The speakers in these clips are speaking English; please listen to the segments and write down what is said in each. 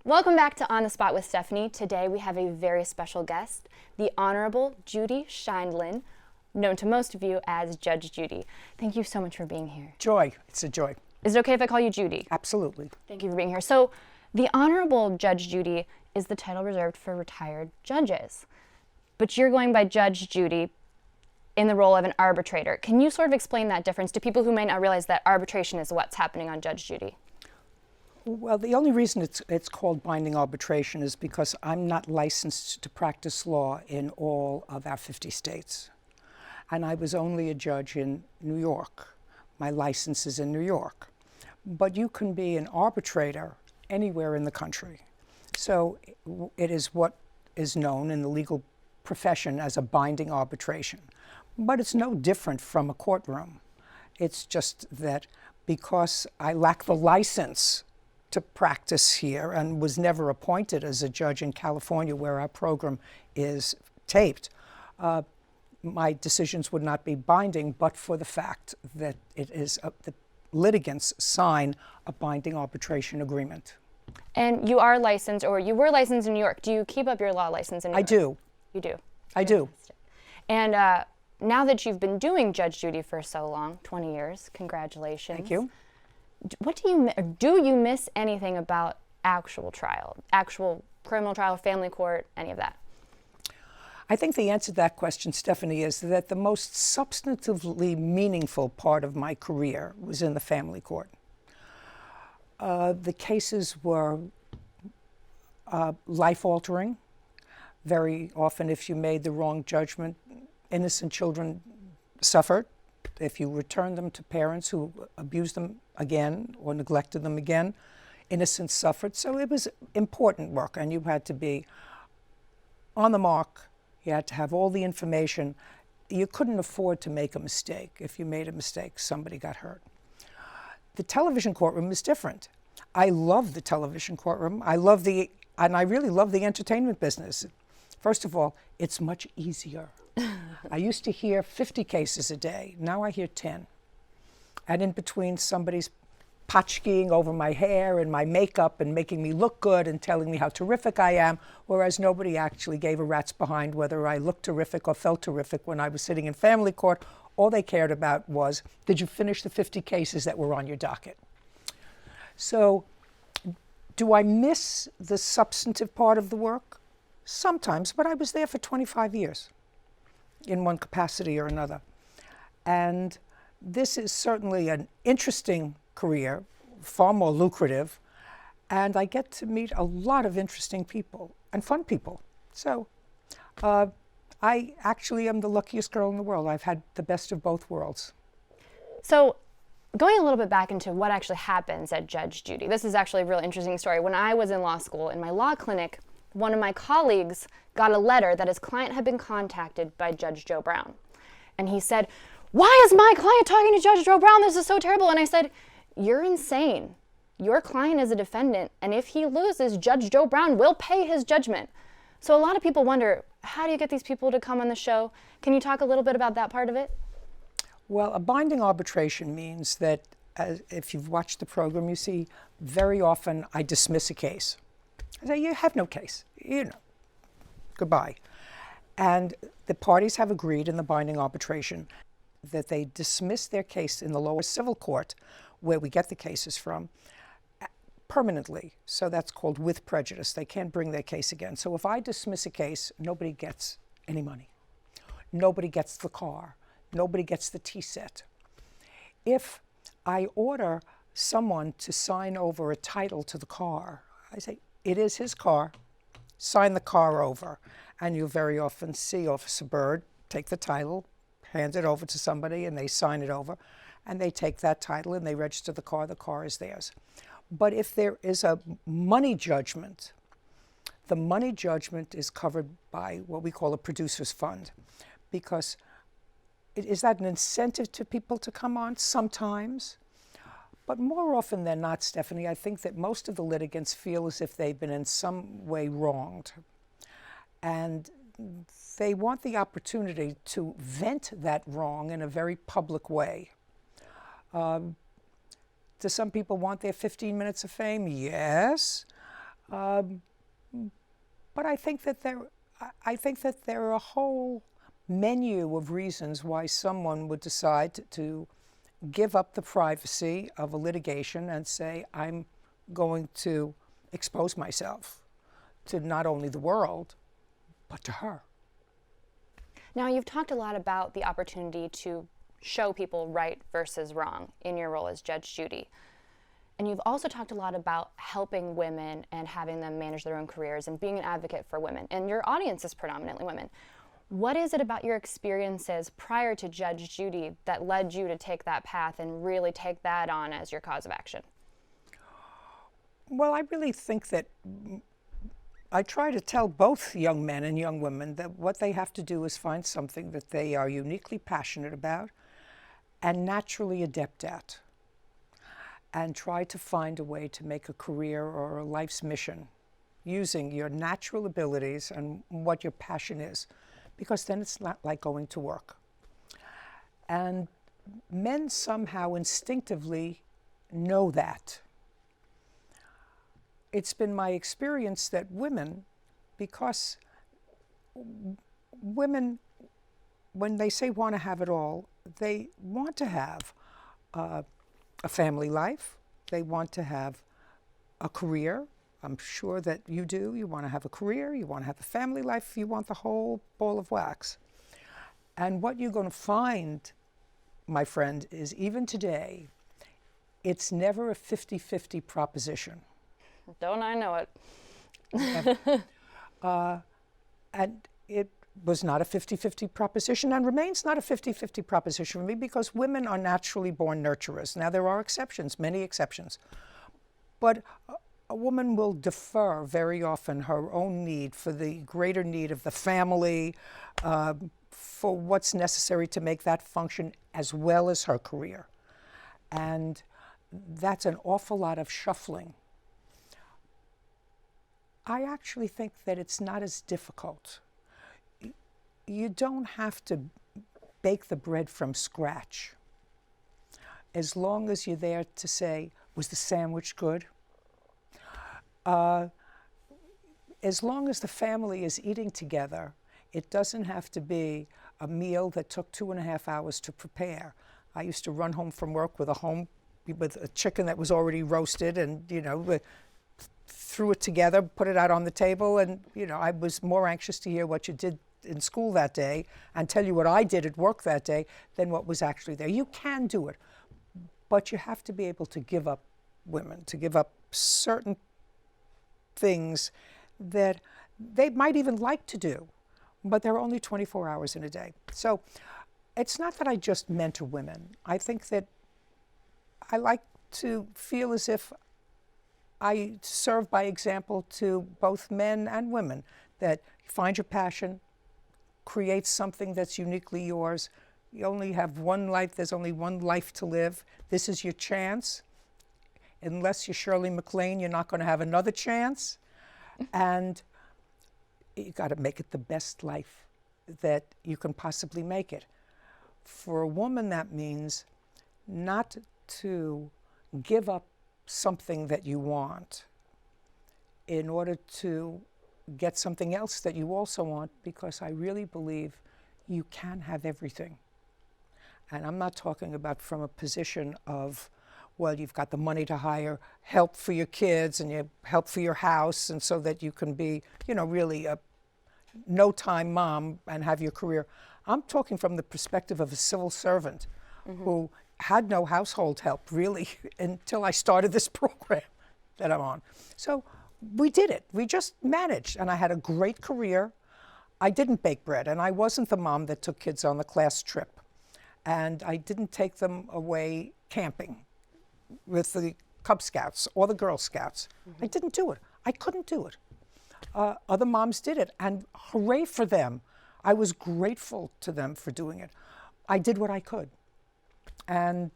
Welcome back to On the Spot with Stephanie. Today we have a very special guest, the Honorable Judy Sheindlin, known to most of you as Judge Judy. Thank you so much for being here. Joy. It's a joy. Is it okay if I call you Judy? Absolutely. Thank you for being here. So, the Honorable Judge Judy is the title reserved for retired judges. But you're going by Judge Judy in the role of an arbitrator. Can you sort of explain that difference to people who may not realize that arbitration is what's happening on Judge Judy? Well, the only reason it's called binding arbitration is because I'm not licensed to practice law in all of our 50 states. And I was only a judge in New York. My license is in New York. But you can be an arbitrator anywhere in the country. So it is what is known in the legal profession as a binding arbitration. But it's no different from a courtroom. It's just that because I lack the license to practice here and was never appointed as a judge in California where our program is taped, my decisions would not be binding but for the fact that it is the litigants sign a binding arbitration agreement. And you are licensed, or you were licensed in New York. Do you keep up your law license in New York? I do. You do? I do. And now that you've been doing Judge Judy for so long, 20 years, congratulations. Thank you. What do you miss anything about actual trial, actual criminal trial, family court, any of that? I think the answer to that question, Stephanie, is that the most substantively meaningful part of my career was in the family court. The cases were life-altering. Very often, if you made the wrong judgment, innocent children suffered. If you returned them to parents who abused them again or neglected them again, innocents suffered. So it was important work, and you had to be on the mark. You had to have all the information. You couldn't afford to make a mistake. If you made a mistake, somebody got hurt. The television courtroom is different. I love the television courtroom. I really love the entertainment business. First of all, it's much easier. I used to hear 50 cases a day. Now I hear 10. And in between, somebody's potchkeying over my hair and my makeup and making me look good and telling me how terrific I am, whereas nobody actually gave a rat's behind whether I looked terrific or felt terrific when I was sitting in family court. All they cared about was, did you finish the 50 cases that were on your docket? So, do I miss the substantive part of the work? Sometimes, but I was there for 25 years in one capacity or another. And this is certainly an interesting career, far more lucrative, and I get to meet a lot of interesting people and fun people. So I actually am the luckiest girl in the world. I've had the best of both worlds. So going a little bit back into what actually happens at Judge Judy, this is actually a real interesting story. When I was in law school, in my law clinic, one of my colleagues got a letter that his client had been contacted by Judge Joe Brown. And he said, "Why is my client talking to Judge Joe Brown? This is so terrible." And I said, "You're insane. Your client is a defendant, and if he loses, Judge Joe Brown will pay his judgment." So a lot of people wonder, how do you get these people to come on the show? Can you talk a little bit about that part of it? Well, a binding arbitration means that if you've watched the program, you see very often I dismiss a case. I say, you have no case, goodbye. And the parties have agreed in the binding arbitration that they dismiss their case in the lower civil court, where we get the cases from, permanently. So that's called with prejudice. They can't bring their case again. So if I dismiss a case, nobody gets any money. Nobody gets the car. Nobody gets the tea set. If I order someone to sign over a title to the car, I say, it is his car, sign the car over. And you very often see Officer Byrd take the title, hand it over to somebody, and they sign it over. And they take that title and they register the car is theirs. But if there is a money judgment, the money judgment is covered by what we call a producer's fund. Because is that an incentive to people to come on? Sometimes. But more often than not, Stephanie, I think that most of the litigants feel as if they've been in some way wronged. And they want the opportunity to vent that wrong in a very public way. Do some people want their 15 minutes of fame? Yes. But I think that there are a whole menu of reasons why someone would decide to give up the privacy of a litigation and say, I'm going to expose myself to not only the world, but to her. Now, you've talked a lot about the opportunity to show people right versus wrong in your role as Judge Judy. And you've also talked a lot about helping women and having them manage their own careers and being an advocate for women. And your audience is predominantly women. What is it about your experiences prior to Judge Judy that led you to take that path and really take that on as your cause of action? Well, I really think that I try to tell both young men and young women that what they have to do is find something that they are uniquely passionate about and naturally adept at, and try to find a way to make a career or a life's mission using your natural abilities and what your passion is, because then it's not like going to work. And men somehow instinctively know that. It's been my experience that women, because women, when they say want to have it all, they want to have a family life, they want to have a career. I'm sure that you do. You want to have a career, you want to have a family life, you want the whole ball of wax. And what you're going to find, my friend, is even today, it's never a 50-50 proposition. Don't I know it? And it was not a 50-50 proposition and remains not a 50-50 proposition for me, because women are naturally born nurturers. Now, there are exceptions, many exceptions. But a woman will defer very often her own need for the greater need of the family, for what's necessary to make that function, as well as her career. And that's an awful lot of shuffling. I actually think that it's not as difficult. You don't have to bake the bread from scratch. As long as you're there to say, was the sandwich good? As long as the family is eating together, it doesn't have to be a meal that took 2.5 hours to prepare. I used to run home from work with a chicken that was already roasted, and threw it together, put it out on the table, and I was more anxious to hear what you did in school that day and tell you what I did at work that day than what was actually there. You can do it, but you have to be able to give up women, to give up certain things that they might even like to do, but they're only 24 hours in a day. So it's not that I just mentor women. I think that I like to feel as if I serve by example to both men and women, that find your passion, create something that's uniquely yours. You only have one life. There's only one life to live. This is your chance. Unless you're Shirley MacLaine, you're not going to have another chance. And you got to make it the best life that you can possibly make it. For a woman, that means not to give up something that you want in order to get something else that you also want, because I really believe you can have everything. And I'm not talking about from a position of, well, you've got the money to hire help for your kids and you help for your house, and so that you can be, really a no-time mom and have your career. I'm talking from the perspective of a civil servant who had no household help, really, until I started this program that I'm on. So we did it. We just managed, and I had a great career. I didn't bake bread, and I wasn't the mom that took kids on the class trip. And I didn't take them away camping with the Cub Scouts or the Girl Scouts. I didn't do it. I couldn't do it. Other moms did it, and hooray for them. I was grateful to them for doing it. I did what I could. And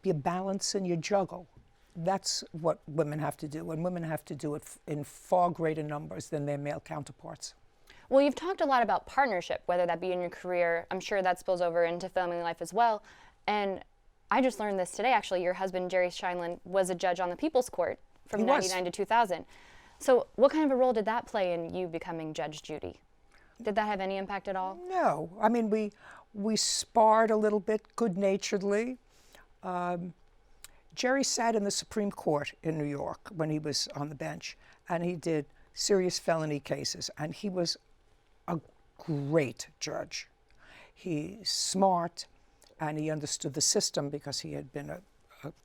you balance and you juggle. That's what women have to do, and women have to do it in far greater numbers than their male counterparts. Well, you've talked a lot about partnership, whether that be in your career. I'm sure that spills over into family life as well. And I just learned this today, actually. Your husband, Jerry Sheindlin, was a judge on the People's Court from He was. 99 to 2000. So what kind of a role did that play in you becoming Judge Judy? Did that have any impact at all? No, I mean, we sparred a little bit good-naturedly. Jerry sat in the Supreme Court in New York when he was on the bench, and he did serious felony cases, and he was a great judge. He's smart, and he understood the system because he had been a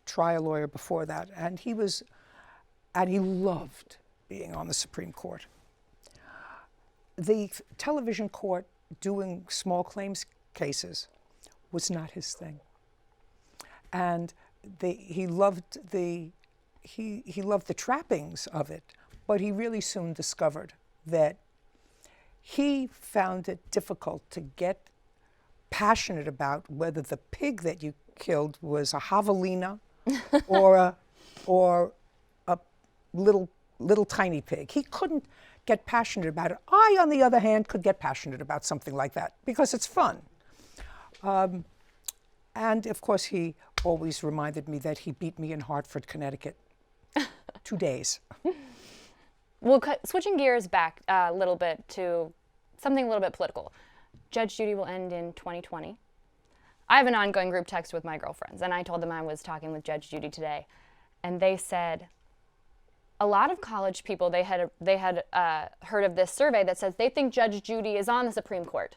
trial lawyer before that, and he loved being on the Supreme Court. The television court doing small claims cases was not his thing, and he loved the trappings of it, but he really soon discovered that he found it difficult to get passionate about whether the pig that you killed was a javelina or a little tiny pig. He couldn't get passionate about it. I, on the other hand, could get passionate about something like that because it's fun. And of course, he always reminded me that he beat me in Hartford, Connecticut. 2 days. Well, switching gears back a little bit to something a little bit political. Judge Judy will end in 2020. I have an ongoing group text with my girlfriends, and I told them I was talking with Judge Judy today, and they said a lot of college people, they had heard of this survey that says they think Judge Judy is on the Supreme Court.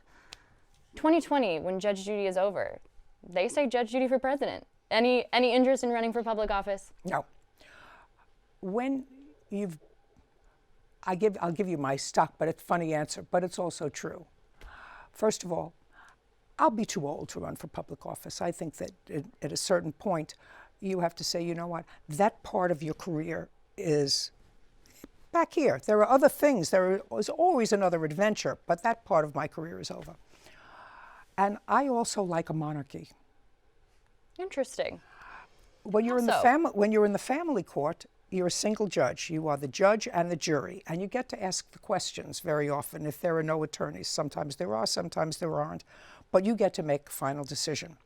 2020, when Judge Judy is over, they say Judge Judy for president. Any interest in running for public office? No. I'll give you my stock, but it's a funny answer, but it's also true. First of all, I'll be too old to run for public office. I think that at a certain point, you have to say, you know what, that part of your career is back here. There are other things. There is always another adventure, but that part of my career is over. And I also like a monarchy. Interesting. When you're in the family court, you're a single judge. You are the judge and the jury, and you get to ask the questions very often if there are no attorneys. Sometimes there are, sometimes there aren't, but you get to make a final decision.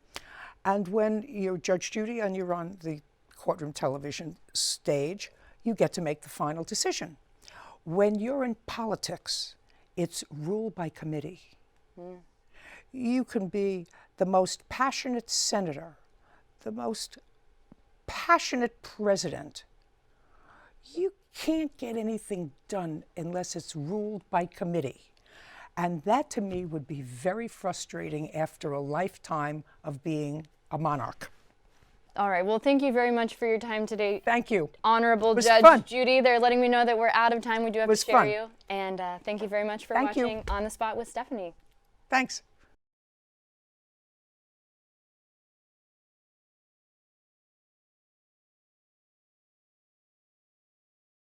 And when you're Judge Judy and you're on the courtroom television stage, you get to make the final decision. When you're in politics, it's rule by committee. You can be the most passionate senator, the most passionate president. You can't get anything done unless it's ruled by committee. And that, to me, would be very frustrating after a lifetime of being a monarch. All right. Well, thank you very much for your time today. Thank you. Honorable was Judge fun. Judy. They're letting me know that we're out of time. We do have to was share fun. you. And thank you very much for Thank you. watching On the Spot with Stephanie. Thanks.